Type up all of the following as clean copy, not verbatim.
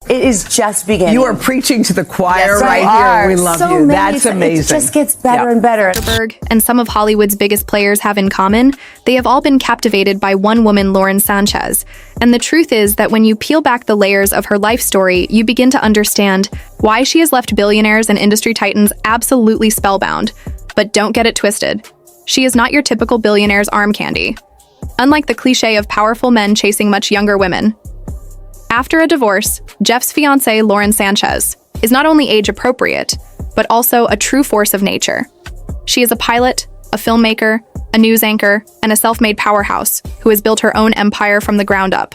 It is just beginning. You are preaching to the choir Yes, right are. here. We love so you. Many, That's amazing. It just gets better and better. And some of Hollywood's biggest players have in common, they have all been captivated by one woman, Lauren Sanchez. And the truth is that when you peel back the layers of her life story, you begin to understand why she has left billionaires and industry titans absolutely spellbound. But don't get it twisted. She is not your typical billionaire's arm candy. Unlike the cliche of powerful men chasing much younger women. After a divorce, Jeff's fiancée, Lauren Sanchez, is not only age-appropriate, but also a true force of nature. She is a pilot, a filmmaker, a news anchor, and a self-made powerhouse who has built her own empire from the ground up.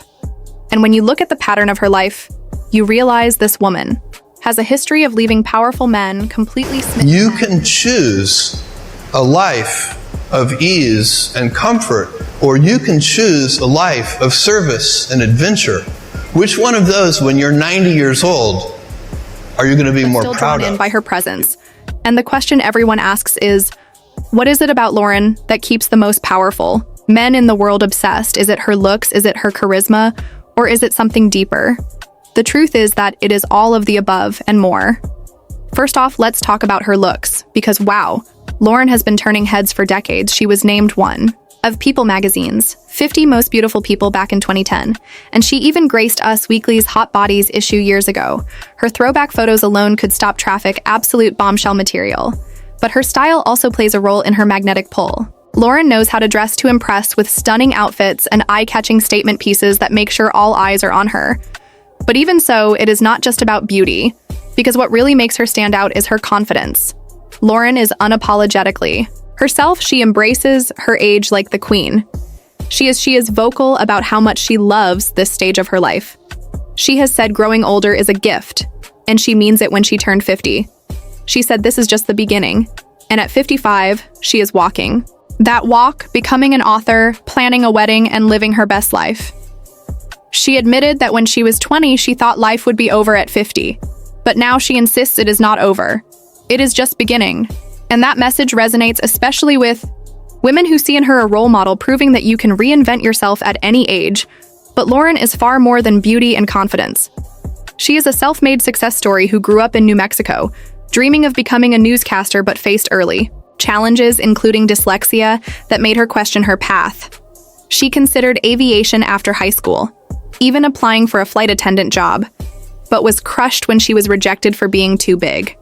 And when you look at the pattern of her life, you realize this woman has a history of leaving powerful men completely smitten. You can choose a life of ease and comfort, or you can choose a life of service and adventure. Which one of those, when you're 90 years old, are you going to be more still proud drawn in of? by her presence. And the question everyone asks is, what is it about Lauren that keeps the most powerful men in the world obsessed? Is it her looks? Is it her charisma? Or is it something deeper? The truth is that it is all of the above and more. First off, let's talk about her looks, because wow, Lauren has been turning heads for decades. She was named one of People magazine's 50 Most Beautiful People back in 2010, and she even graced Us Weekly's Hot Bodies issue years ago. Her throwback photos alone could stop traffic, absolute bombshell material. But her style also plays a role in her magnetic pull. Lauren knows how to dress to impress with stunning outfits and eye-catching statement pieces that make sure all eyes are on her. But even so, it is not just about beauty, because what really makes her stand out is her confidence. Lauren is unapologetically herself. She embraces her age like the queen. She is vocal about how much she loves this stage of her life. She has said growing older is a gift, and she means it when she turned 50. She said this is just the beginning, and at 55, she is walking. That walk, becoming an author, planning a wedding, and living her best life. She admitted that when she was 20, she thought life would be over at 50, but now she insists it is not over. It is just beginning. And that message resonates especially with women who see in her a role model, proving that you can reinvent yourself at any age. But Lauren is far more than beauty and confidence. She is a self-made success story who grew up in New Mexico, dreaming of becoming a newscaster but faced early challenges, including dyslexia, that made her question her path. She considered aviation after high school, even applying for a flight attendant job, but was crushed when she was rejected for being too big.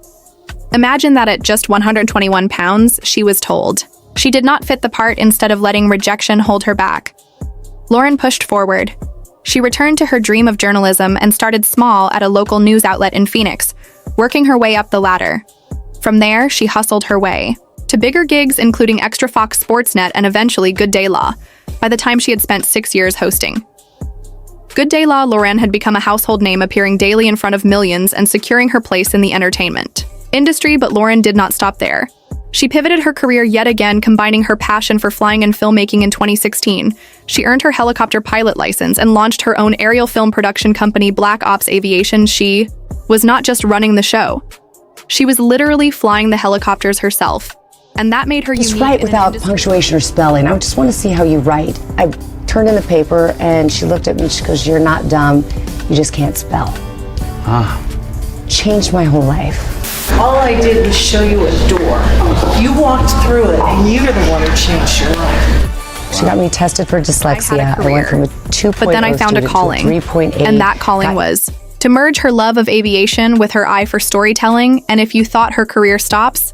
Imagine that at just 121 pounds, she was told she did not fit the part instead of letting rejection hold her back. Lauren pushed forward. She returned to her dream of journalism and started small at a local news outlet in Phoenix, working her way up the ladder. From there, she hustled her way to bigger gigs, including Extra Fox Sportsnet and eventually Good Day Law, by the time she had spent 6 years hosting. Good Day Law, Lauren had become a household name, appearing daily in front of millions and securing her place in the entertainment industry, but Lauren did not stop there. She pivoted her career yet again, combining her passion for flying and filmmaking in 2016. She earned her helicopter pilot license and launched her own aerial film production company, Black Ops Aviation. She was not just running the show. She was literally flying the helicopters herself. And that made her unique. Just write without punctuation or spelling. I just want to see how you write. I turned in the paper and she looked at me and she goes, "You're not dumb, you just can't spell." Changed my whole life. All I did was show you a door. You walked through it, and you're the one who changed your life. She got me tested for dyslexia. I went from a 2.0 but then I found a calling, 3.8. and that calling was to merge her love of aviation with her eye for storytelling. And if you thought her career stops,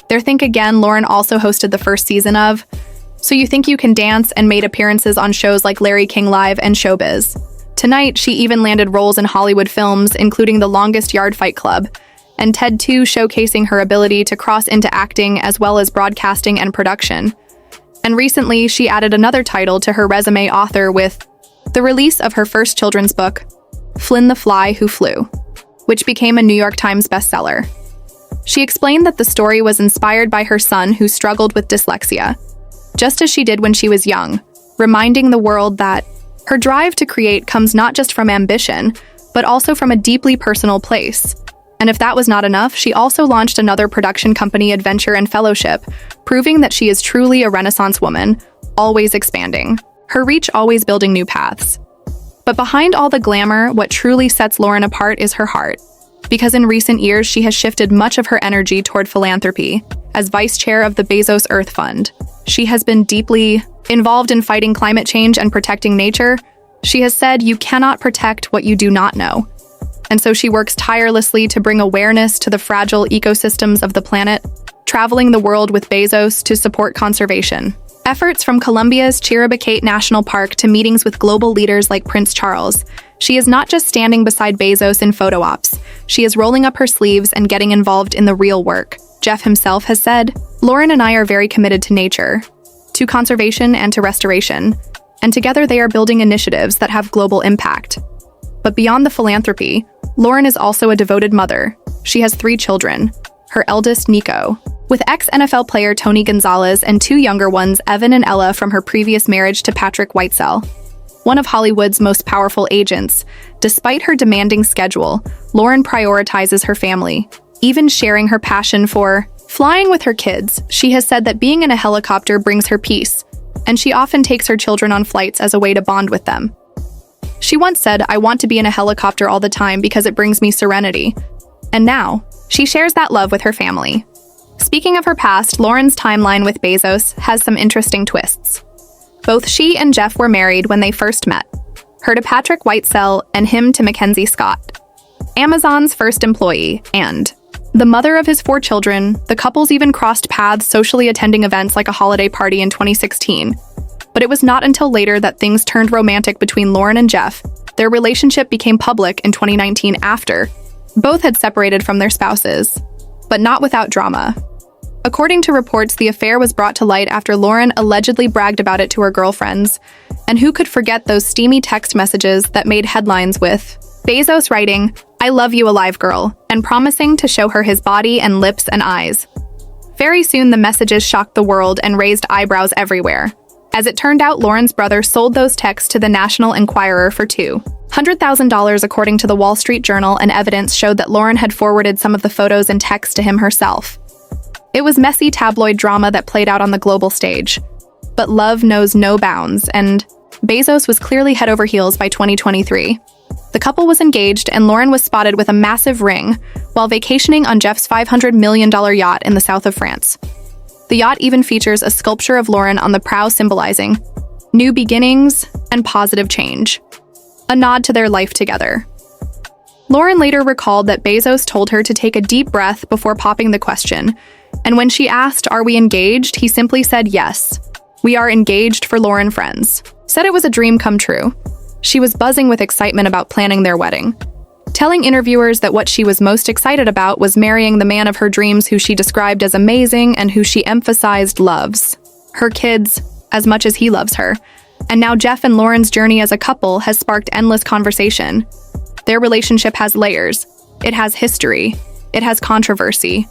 there, think again. Lauren also hosted the first season of So You Think You Can Dance and made appearances on shows like Larry King Live and Showbiz. Tonight, she even landed roles in Hollywood films, including The Longest Yard, Fight Club, and TED 2, showcasing her ability to cross into acting as well as broadcasting and production. And recently, she added another title to her resume, author, with the release of her first children's book, Flynn the Fly Who Flew, which became a New York Times bestseller. She explained that the story was inspired by her son who struggled with dyslexia, just as she did when she was young, reminding the world that her drive to create comes not just from ambition, but also from a deeply personal place. And if that was not enough, she also launched another production company, Adventure and Fellowship, proving that she is truly a Renaissance woman, always expanding, her reach always building new paths. But behind all the glamour, what truly sets Lauren apart is her heart. Because in recent years, she has shifted much of her energy toward philanthropy. As vice chair of the Bezos Earth Fund, she has been deeply involved in fighting climate change and protecting nature. She has said, "You cannot protect what you do not know." And so she works tirelessly to bring awareness to the fragile ecosystems of the planet, traveling the world with Bezos to support conservation. Efforts from Colombia's Chiribicate National Park to meetings with global leaders like Prince Charles. She is not just standing beside Bezos in photo ops. She is rolling up her sleeves and getting involved in the real work. Jeff himself has said, "Lauren and I are very committed to nature, to conservation and to restoration, and together they are building initiatives that have global impact." But beyond the philanthropy, Lauren is also a devoted mother. She has 3 children, her eldest Nico, with ex-NFL player Tony Gonzalez, and 2 younger ones, Evan and Ella, from her previous marriage to Patrick Whitesell, one of Hollywood's most powerful agents. Despite her demanding schedule, Lauren prioritizes her family, even sharing her passion for flying with her kids. She has said that being in a helicopter brings her peace, and she often takes her children on flights as a way to bond with them. She once said, "I want to be in a helicopter all the time because it brings me serenity." And now, she shares that love with her family. Speaking of her past, Lauren's timeline with Bezos has some interesting twists. Both she and Jeff were married when they first met, her to Patrick Whitesell and him to Mackenzie Scott, Amazon's first employee, and the mother of his 4 children. The couples even crossed paths socially attending events like a holiday party in 2016. But it was not until later that things turned romantic between Lauren and Jeff. Their relationship became public in 2019 after both had separated from their spouses, but not without drama. According to reports, the affair was brought to light after Lauren allegedly bragged about it to her girlfriends. And who could forget those steamy text messages that made headlines with Bezos writing, "I love you alive, girl," and promising to show her his body and lips and eyes. Very soon, the messages shocked the world and raised eyebrows everywhere. As it turned out, Lauren's brother sold those texts to the National Enquirer for $200,000 according to the Wall Street Journal, and evidence showed that Lauren had forwarded some of the photos and texts to him herself. It was messy tabloid drama that played out on the global stage. But love knows no bounds, and Bezos was clearly head over heels by 2023. The couple was engaged, and Lauren was spotted with a massive ring while vacationing on Jeff's $500 million yacht in the south of France. The yacht even features a sculpture of Lauren on the prow symbolizing new beginnings and positive change, a nod to their life together. Lauren later recalled that Bezos told her to take a deep breath before popping the question, and when she asked, "Are we engaged?" he simply said, "Yes, we are engaged for Lauren friends." Said it was a dream come true. She was buzzing with excitement about planning their wedding, telling interviewers that what she was most excited about was marrying the man of her dreams, who she described as amazing and who she emphasized loves her kids as much as he loves her. And now Jeff and Lauren's journey as a couple has sparked endless conversation. Their relationship has layers, it has history, it has controversy.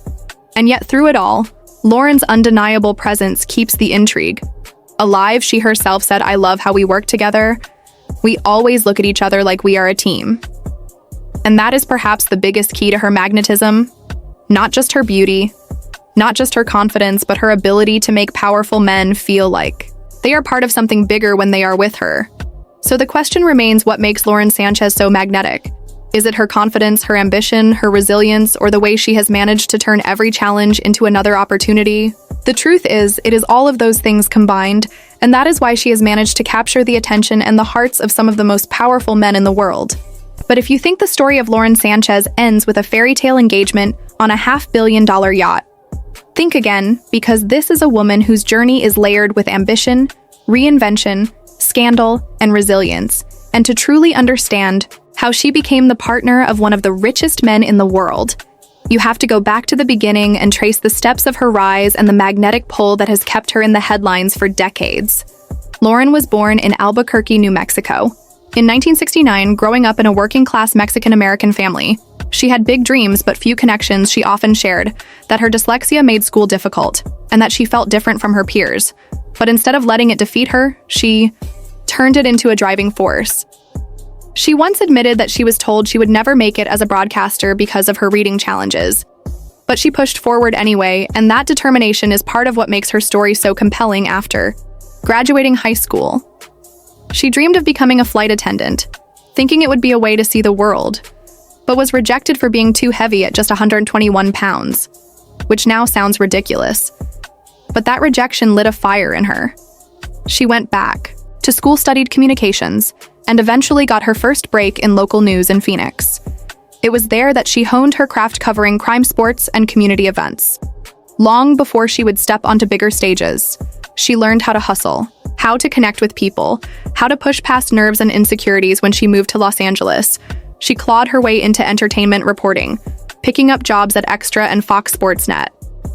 And yet through it all, Lauren's undeniable presence keeps the intrigue alive. She herself said, "I love how we work together. We always look at each other like we are a team." And that is perhaps the biggest key to her magnetism. Not just her beauty, not just her confidence, but her ability to make powerful men feel like they are part of something bigger when they are with her. So the question remains, what makes Lauren Sanchez so magnetic? Is it her confidence, her ambition, her resilience, or the way she has managed to turn every challenge into another opportunity? The truth is, it is all of those things combined, and that is why she has managed to capture the attention and the hearts of some of the most powerful men in the world. But if you think the story of Lauren Sanchez ends with a fairy tale engagement on a $500 million yacht, think again, because this is a woman whose journey is layered with ambition, reinvention, scandal, and resilience. And to truly understand how she became the partner of one of the richest men in the world, you have to go back to the beginning and trace the steps of her rise and the magnetic pull that has kept her in the headlines for decades. Lauren was born in Albuquerque, New Mexico. In 1969, growing up in a working-class Mexican-American family, she had big dreams but few connections. She often shared that her dyslexia made school difficult and that she felt different from her peers. But instead of letting it defeat her, she turned it into a driving force. She once admitted that she was told she would never make it as a broadcaster because of her reading challenges. But she pushed forward anyway, and that determination is part of what makes her story so compelling. After graduating high school, she dreamed of becoming a flight attendant, thinking it would be a way to see the world, but was rejected for being too heavy at just 121 pounds, which now sounds ridiculous. But that rejection lit a fire in her. She went back to school, studied communications, and eventually got her first break in local news in Phoenix. It was there that she honed her craft covering crime, sports, and community events. Long before she would step onto bigger stages, she learned how to hustle, how to connect with people, how to push past nerves and insecurities. When she moved to Los Angeles, she clawed her way into entertainment reporting, picking up jobs at Extra and Fox Sports Net,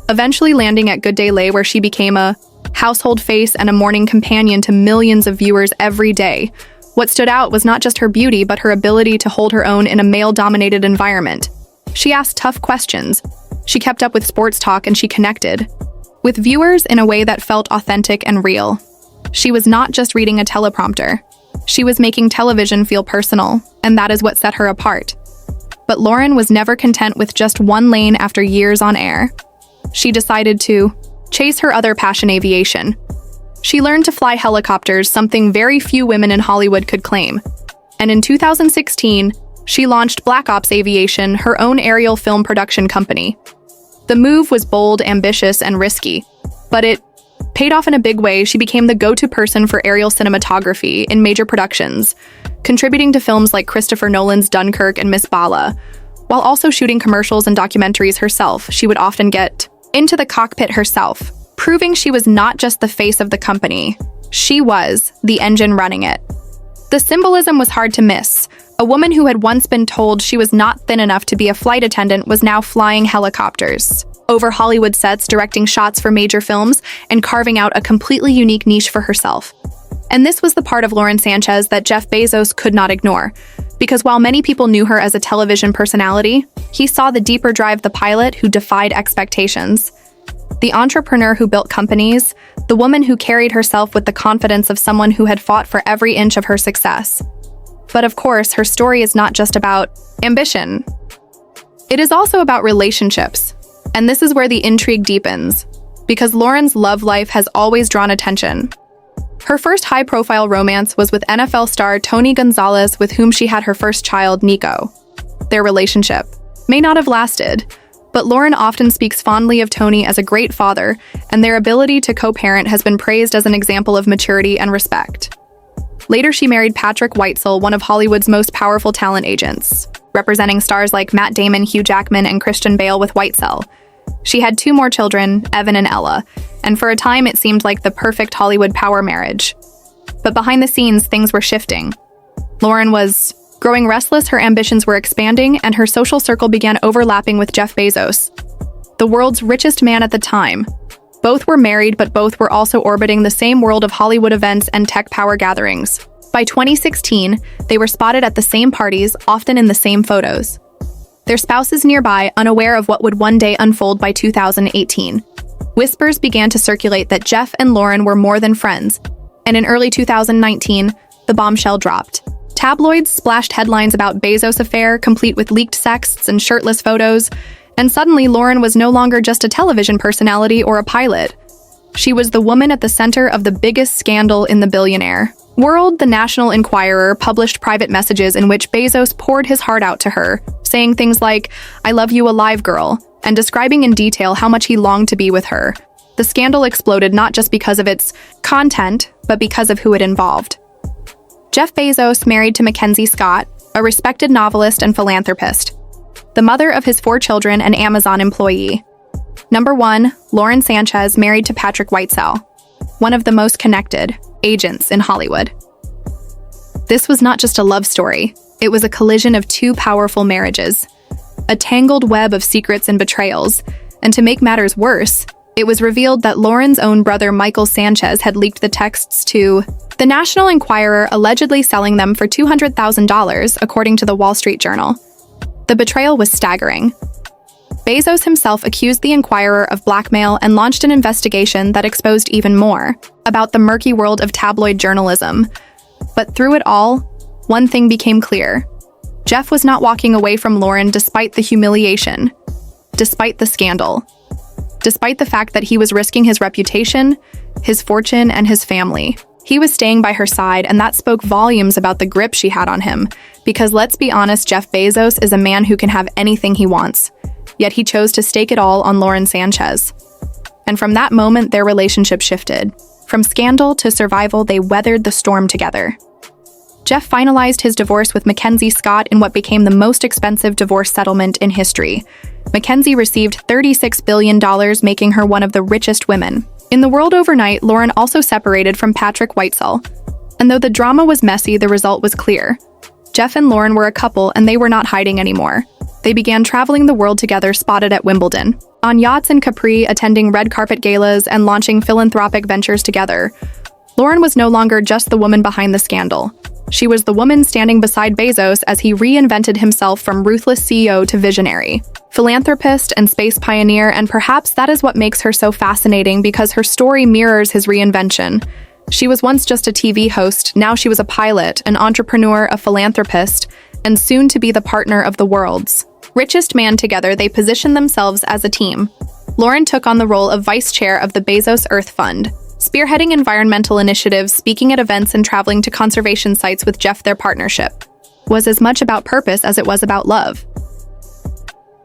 eventually landing at Good Day Lay, where she became a household face and a morning companion to millions of viewers every day. What stood out was not just her beauty, but her ability to hold her own in a male-dominated environment. She asked tough questions, she kept up with sports talk, and she connected with viewers in a way that felt authentic and real. She was not just reading a teleprompter. She was making television feel personal, and that is what set her apart. But Lauren was never content with just one lane after years on air. She decided to chase her other passion, aviation. She learned to fly helicopters, something very few women in Hollywood could claim. And in 2016, she launched Black Ops Aviation, her own aerial film production company. The move was bold, ambitious, and risky, but it paid off in a big way. She became the go-to person for aerial cinematography in major productions, contributing to films like Christopher Nolan's Dunkirk and Miss Bala. While also shooting commercials and documentaries herself, she would often get into the cockpit herself, proving she was not just the face of the company, she was the engine running it. The symbolism was hard to miss. A woman who had once been told she was not thin enough to be a flight attendant was now flying helicopters over Hollywood sets, directing shots for major films, and carving out a completely unique niche for herself. And this was the part of Lauren Sanchez that Jeff Bezos could not ignore, because while many people knew her as a television personality, he saw the deeper drive, the pilot who defied expectations. The entrepreneur who built companies, the woman who carried herself with the confidence of someone who had fought for every inch of her success. But of course, her story is not just about ambition. It is also about relationships. And this is where the intrigue deepens, because Lauren's love life has always drawn attention. Her first high-profile romance was with NFL star Tony Gonzalez, with whom she had her first child, Nico. Their relationship may not have lasted, but Lauren often speaks fondly of Tony as a great father, and their ability to co-parent has been praised as an example of maturity and respect. Later, she married Patrick Whitesell, one of Hollywood's most powerful talent agents, representing stars like Matt Damon, Hugh Jackman, and Christian Bale with Whitesell. She had 2 more children, Evan and Ella, and for a time it seemed like the perfect Hollywood power marriage. But behind the scenes, things were shifting. Lauren was growing restless, her ambitions were expanding, and her social circle began overlapping with Jeff Bezos, the world's richest man at the time. Both were married, but both were also orbiting the same world of Hollywood events and tech power gatherings. By 2016, they were spotted at the same parties, often in the same photos. Their spouses nearby, unaware of what would one day unfold by 2018. Whispers began to circulate that Jeff and Lauren were more than friends, and in early 2019, the bombshell dropped. Tabloids splashed headlines about Bezos' affair, complete with leaked sexts and shirtless photos, and suddenly Lauren was no longer just a television personality or a pilot. She was the woman at the center of the biggest scandal in the billionaire world. The National Enquirer published private messages in which Bezos poured his heart out to her, saying things like, "I love you, alive, girl," and describing in detail how much he longed to be with her. The scandal exploded not just because of its content, but because of who it involved. Jeff Bezos married to Mackenzie Scott, a respected novelist and philanthropist, the mother of his 4 children and Amazon employee. Number 1, Lauren Sanchez married to Patrick Whitesell, one of the most connected agents in Hollywood. This was not just a love story, it was a collision of 2 powerful marriages, a tangled web of secrets and betrayals, and to make matters worse, it was revealed that Lauren's own brother Michael Sanchez had leaked the texts to the National Enquirer, allegedly selling them for $200,000, according to the Wall Street Journal. The betrayal was staggering. Bezos himself accused the Enquirer of blackmail and launched an investigation that exposed even more about the murky world of tabloid journalism. But through it all, one thing became clear. Jeff was not walking away from Lauren despite the humiliation, despite the scandal, despite the fact that he was risking his reputation, his fortune, and his family. He was staying by her side, and that spoke volumes about the grip she had on him. Because let's be honest, Jeff Bezos is a man who can have anything he wants. Yet he chose to stake it all on Lauren Sanchez. And from that moment, their relationship shifted. From scandal to survival, they weathered the storm together. Jeff finalized his divorce with Mackenzie Scott in what became the most expensive divorce settlement in history. Mackenzie received $36 billion, making her one of the richest women. In the world overnight, Lauren also separated from Patrick Whitesell. And though the drama was messy, the result was clear. Jeff and Lauren were a couple, and they were not hiding anymore. They began traveling the world together, spotted at Wimbledon, on yachts in Capri, attending red carpet galas, and launching philanthropic ventures together. Lauren was no longer just the woman behind the scandal. She was the woman standing beside Bezos as he reinvented himself from ruthless CEO to visionary, philanthropist and space pioneer, and perhaps that is what makes her so fascinating, because her story mirrors his reinvention. She was once just a TV host, now she was a pilot, an entrepreneur, a philanthropist, and soon to be the partner of the world's richest man. Together, they positioned themselves as a team. Lauren took on the role of vice chair of the Bezos Earth Fund, spearheading environmental initiatives, speaking at events, and traveling to conservation sites with Jeff. Their partnership was as much about purpose as it was about love.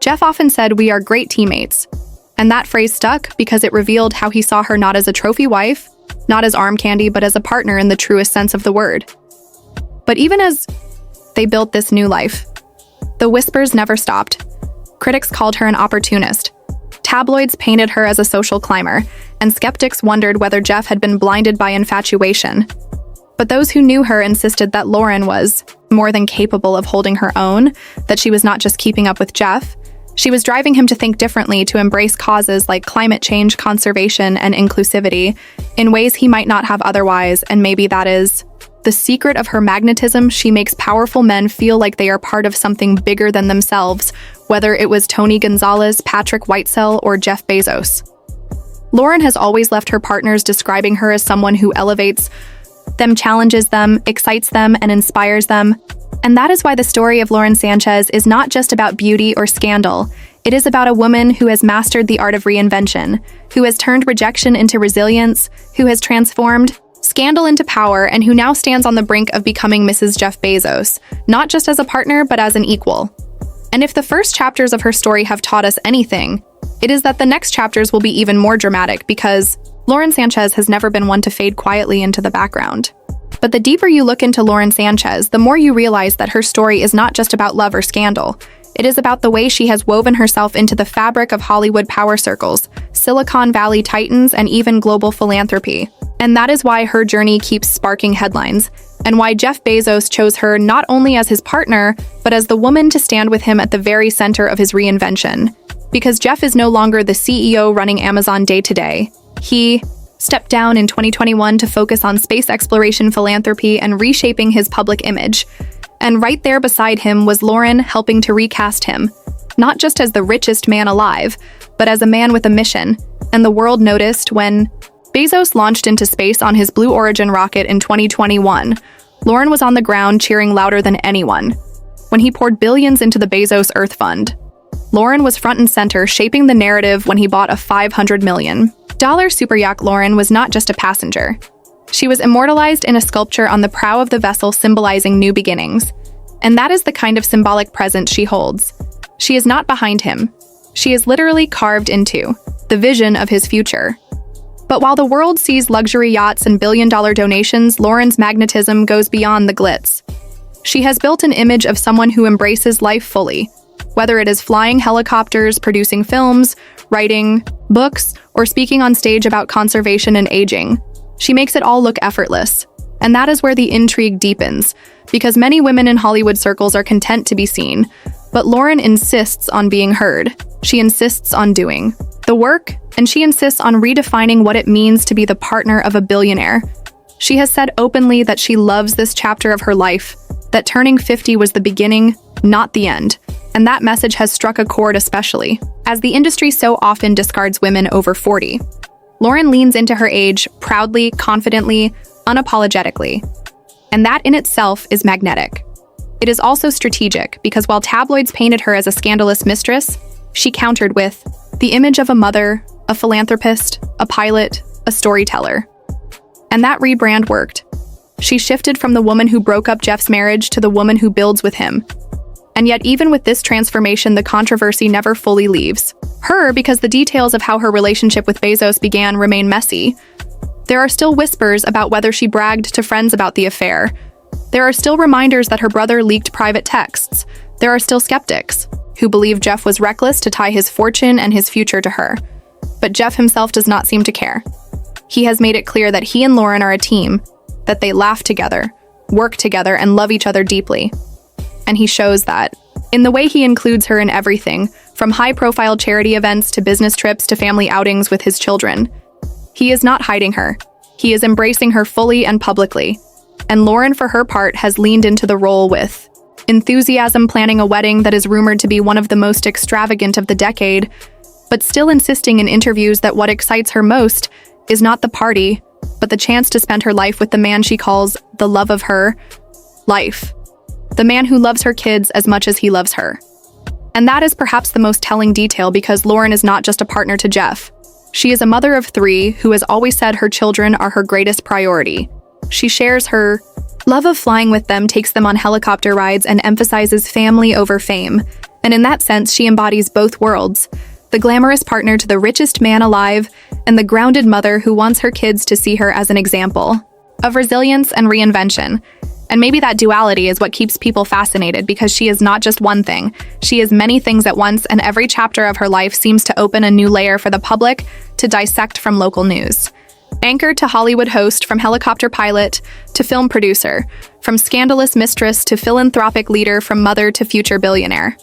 Jeff often said, "We are great teammates." And that phrase stuck because it revealed how he saw her not as a trophy wife, not as arm candy, but as a partner in the truest sense of the word. But even as they built this new life, the whispers never stopped. Critics called her an opportunist. Tabloids painted her as a social climber, and skeptics wondered whether Jeff had been blinded by infatuation. But those who knew her insisted that Lauren was more than capable of holding her own, that she was not just keeping up with Jeff. She was driving him to think differently, to embrace causes like climate change, conservation, and inclusivity in ways he might not have otherwise, and maybe that is the secret of her magnetism. She makes powerful men feel like they are part of something bigger than themselves, whether it was Tony Gonzalez, Patrick Whitesell, or Jeff Bezos. Lauren has always left her partners describing her as someone who elevates them, challenges them, excites them, and inspires them. And that is why the story of Lauren Sanchez is not just about beauty or scandal. It is about a woman who has mastered the art of reinvention, who has turned rejection into resilience, who has transformed scandal into power, and who now stands on the brink of becoming Mrs. Jeff Bezos, not just as a partner, but as an equal. And if the first chapters of her story have taught us anything, it is that the next chapters will be even more dramatic, because Lauren Sanchez has never been one to fade quietly into the background. But the deeper you look into Lauren Sanchez, the more you realize that her story is not just about love or scandal. It is about the way she has woven herself into the fabric of Hollywood power circles, Silicon Valley titans, and even global philanthropy. And that is why her journey keeps sparking headlines, and why Jeff Bezos chose her not only as his partner, but as the woman to stand with him at the very center of his reinvention. Because Jeff is no longer the CEO running Amazon day to day. He stepped down in 2021 to focus on space exploration, philanthropy, and reshaping his public image. And right there beside him was Lauren, helping to recast him, not just as the richest man alive, but as a man with a mission. And the world noticed when Bezos launched into space on his Blue Origin rocket in 2021. Lauren was on the ground cheering louder than anyone. When he poured billions into the Bezos Earth Fund, Lauren was front and center, shaping the narrative when he bought a $500 million superyacht. Lauren was not just a passenger. She was immortalized in a sculpture on the prow of the vessel, symbolizing new beginnings. And that is the kind of symbolic presence she holds. She is not behind him. She is literally carved into the vision of his future. But while the world sees luxury yachts and billion-dollar donations, Lauren's magnetism goes beyond the glitz. She has built an image of someone who embraces life fully, whether it is flying helicopters, producing films, writing books, or speaking on stage about conservation and aging. She makes it all look effortless. And that is where the intrigue deepens, because many women in Hollywood circles are content to be seen, but Lauren insists on being heard. She insists on doing the work, and she insists on redefining what it means to be the partner of a billionaire. She has said openly that she loves this chapter of her life, that turning 50 was the beginning, not the end. And that message has struck a chord, especially as the industry so often discards women over 40. Lauren leans into her age proudly, confidently, unapologetically. And that in itself is magnetic. It is also strategic, because while tabloids painted her as a scandalous mistress, she countered with the image of a mother, a philanthropist, a pilot, a storyteller. And that rebrand worked. She shifted from the woman who broke up Jeff's marriage to the woman who builds with him. And yet, even with this transformation, the controversy never fully leaves her, because the details of how her relationship with Bezos began remain messy. There are still whispers about whether she bragged to friends about the affair. There are still reminders that her brother leaked private texts. There are still skeptics who believe Jeff was reckless to tie his fortune and his future to her. But Jeff himself does not seem to care. He has made it clear that he and Lauren are a team, that they laugh together, work together, and love each other deeply. And he shows that in the way he includes her in everything, from high-profile charity events to business trips to family outings with his children. He is not hiding her. He is embracing her fully and publicly. And Lauren, for her part, has leaned into the role with enthusiasm, planning a wedding that is rumored to be one of the most extravagant of the decade, but still insisting in interviews that what excites her most is not the party, but the chance to spend her life with the man she calls the love of her life. The man who loves her kids as much as he loves her. And that is perhaps the most telling detail, because Lauren is not just a partner to Jeff. She is a mother of 3 who has always said her children are her greatest priority. She shares her love of flying with them, takes them on helicopter rides, and emphasizes family over fame. And in that sense, she embodies both worlds: the glamorous partner to the richest man alive, and the grounded mother who wants her kids to see her as an example of resilience and reinvention. And maybe that duality is what keeps people fascinated, because she is not just one thing. She is many things at once, and every chapter of her life seems to open a new layer for the public to dissect, from local news anchor to Hollywood host, from helicopter pilot to film producer, from scandalous mistress to philanthropic leader, from mother to future billionaire.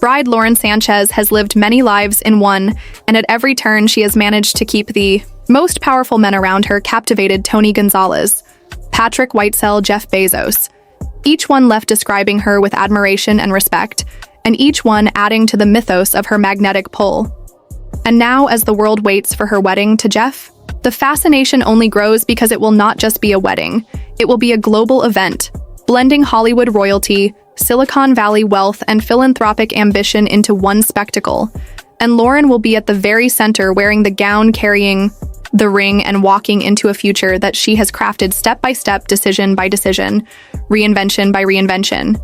Bride Lauren Sanchez has lived many lives in one, and at every turn she has managed to keep the most powerful men around her captivated: Tony Gonzalez, Patrick Whitesell, Jeff Bezos. Each one left describing her with admiration and respect, and each one adding to the mythos of her magnetic pull. And now, as the world waits for her wedding to Jeff, the fascination only grows, because it will not just be a wedding. It will be a global event, blending Hollywood royalty, Silicon Valley wealth, and philanthropic ambition into one spectacle. And Lauren will be at the very center, wearing the gown, carrying the ring, and walking into a future that she has crafted step by step, decision by decision, reinvention by reinvention.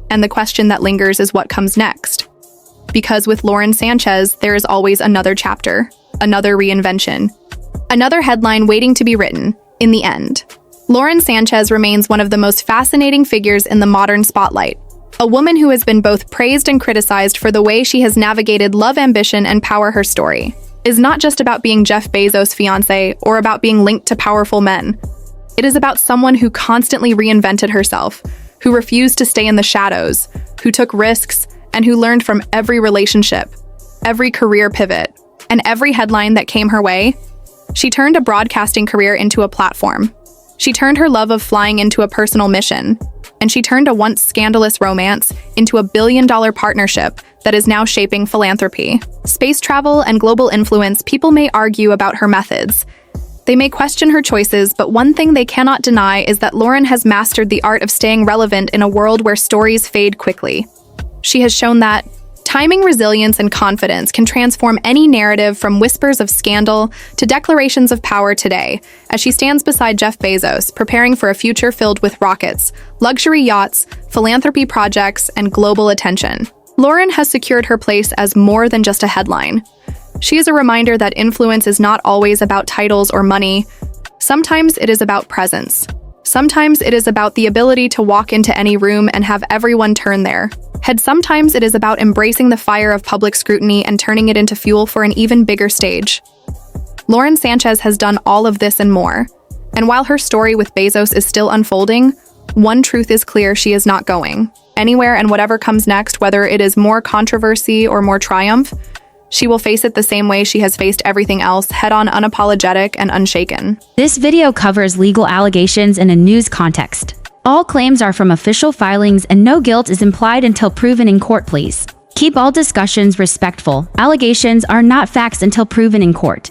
And the question that lingers is what comes next. Because with Lauren Sanchez, there is always another chapter, another reinvention, another headline waiting to be written. In the end, Lauren Sanchez remains one of the most fascinating figures in the modern spotlight. A woman who has been both praised and criticized for the way she has navigated love, ambition, and power. Her story is not just about being Jeff Bezos' fiancée or about being linked to powerful men. It is about someone who constantly reinvented herself, who refused to stay in the shadows, who took risks, and who learned from every relationship, every career pivot, and every headline that came her way. She turned a broadcasting career into a platform. She turned her love of flying into a personal mission. And she turned a once scandalous romance into a billion-dollar partnership that is now shaping philanthropy, space travel, and global influence. People may argue about her methods. They may question her choices, but one thing they cannot deny is that Lauren has mastered the art of staying relevant in a world where stories fade quickly. She has shown that timing, resilience, and confidence can transform any narrative, from whispers of scandal to declarations of power today, as she stands beside Jeff Bezos, preparing for a future filled with rockets, luxury yachts, philanthropy projects, and global attention. Lauren has secured her place as more than just a headline. She is a reminder that influence is not always about titles or money. Sometimes it is about presence. Sometimes it is about the ability to walk into any room and have everyone turn their head. Sometimes it is about embracing the fire of public scrutiny and turning it into fuel for an even bigger stage. Lauren Sanchez has done all of this and more. And while her story with Bezos is still unfolding, one truth is clear: she is not going anywhere, and whatever comes next, whether it is more controversy or more triumph, she will face it the same way she has faced everything else, head-on, unapologetic, and unshaken. This video covers legal allegations in a news context. All claims are from official filings, and no guilt is implied until proven in court. Please keep all discussions respectful. Allegations are not facts until proven in court.